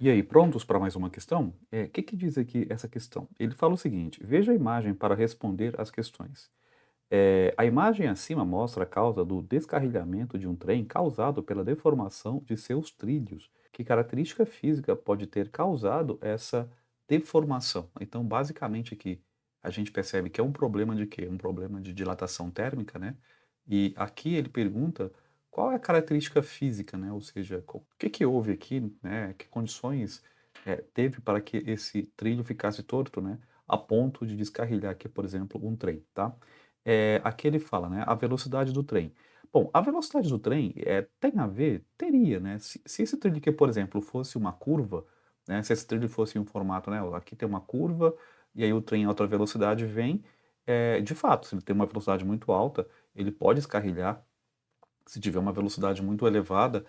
E aí, prontos para mais uma questão? Que diz aqui essa questão? Ele fala o seguinte: veja a imagem para responder às questões. A imagem acima mostra a causa do descarrilhamento de um trem causado pela deformação de seus trilhos. Que característica física pode ter causado essa deformação? Então, basicamente aqui, a gente percebe que é um problema de quê? Um problema de dilatação térmica, né? E aqui ele pergunta qual é a característica física, né? Ou seja, o que que houve aqui, né? Que condições teve para que esse trilho ficasse torto, né? A ponto de descarrilhar aqui, por exemplo, um trem, tá? Aqui ele fala, né, a velocidade do trem. Bom, a velocidade do trem, tem a ver? Teria, né, se esse trilho aqui, por exemplo, fosse uma curva, né, se esse trilho fosse um formato, né, ó, aqui tem uma curva, e aí o trem em alta velocidade vem, de fato, se ele tem uma velocidade muito alta, ele pode escarrilhar, se tiver uma velocidade muito elevada,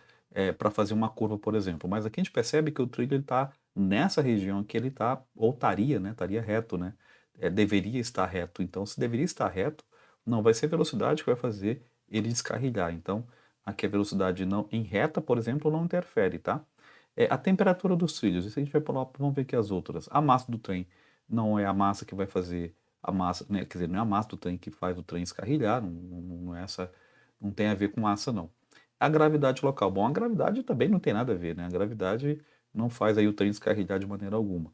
para fazer uma curva, por exemplo. Mas aqui a gente percebe que o trilho está nessa região que ele está, ou estaria, né, estaria reto, né, deveria estar reto. Então, se deveria estar reto, não vai ser velocidade que vai fazer ele descarrilhar. Então, aqui a velocidade não em reta, por exemplo, não interfere, tá? A temperatura dos trilhos, isso a gente vai pular, vamos ver aqui as outras. A massa do trem não é a massa que vai fazer a massa, né, quer dizer, não é a massa do trem que faz o trem escarrilhar, não é essa, não tem a ver com massa, não. A gravidade local. Bom, a gravidade também não tem nada a ver, né? A gravidade não faz aí o trem descarrilhar de maneira alguma.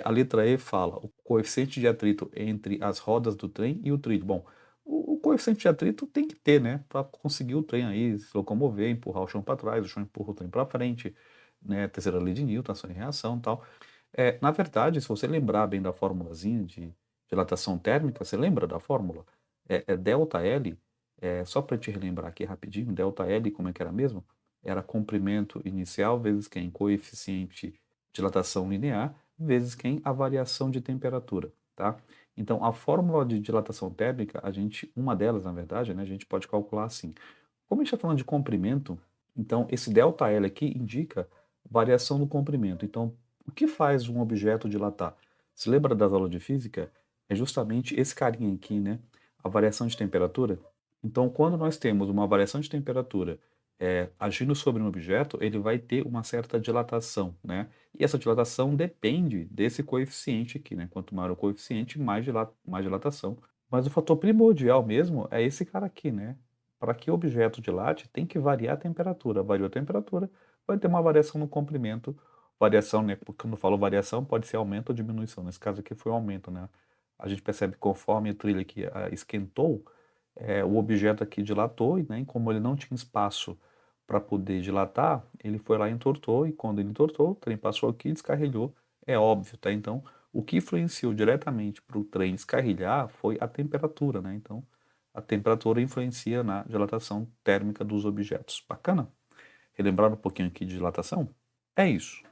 A letra E fala o coeficiente de atrito entre as rodas do trem e o trilho. Bom, o coeficiente de atrito tem que ter, né? Para conseguir o trem aí se locomover, empurrar o chão para trás, o chão empurra o trem para frente, né? Terceira lei de Newton, ação e reação e tal. Na verdade, se você lembrar bem da formulazinha de dilatação térmica, você lembra da fórmula? É delta L, só para te relembrar aqui rapidinho, delta L, como é que era mesmo? Era comprimento inicial vezes quem? Coeficiente de dilatação linear vezes quem? A variação de temperatura, tá? Então, a fórmula de dilatação térmica, uma delas, na verdade, né, a gente pode calcular assim. Como a gente está falando de comprimento, então esse ΔL aqui indica variação do comprimento. Então, o que faz um objeto dilatar? Se lembra das aulas de física? É justamente esse carinha aqui, né? A variação de temperatura. Então, quando nós temos uma variação de temperatura agindo sobre um objeto, ele vai ter uma certa dilatação, né? E essa dilatação depende desse coeficiente aqui, né? Quanto maior o coeficiente, mais dilatação. Mas o fator primordial mesmo é esse cara aqui, né? Para que o objeto dilate, tem que variar a temperatura. Variou a temperatura, vai ter uma variação no comprimento. Variação, né? Porque quando eu falo variação, pode ser aumento ou diminuição. Nesse caso aqui foi um aumento, né? A gente percebe que conforme a trilha aqui esquentou, o objeto aqui dilatou, né? E como ele não tinha espaço para poder dilatar, ele foi lá e entortou, e quando ele entortou, o trem passou aqui e descarrilhou. É óbvio, tá? Então, o que influenciou diretamente para o trem descarrilhar foi a temperatura, né? Então, a temperatura influencia na dilatação térmica dos objetos. Bacana? Relembrar um pouquinho aqui de dilatação? É isso.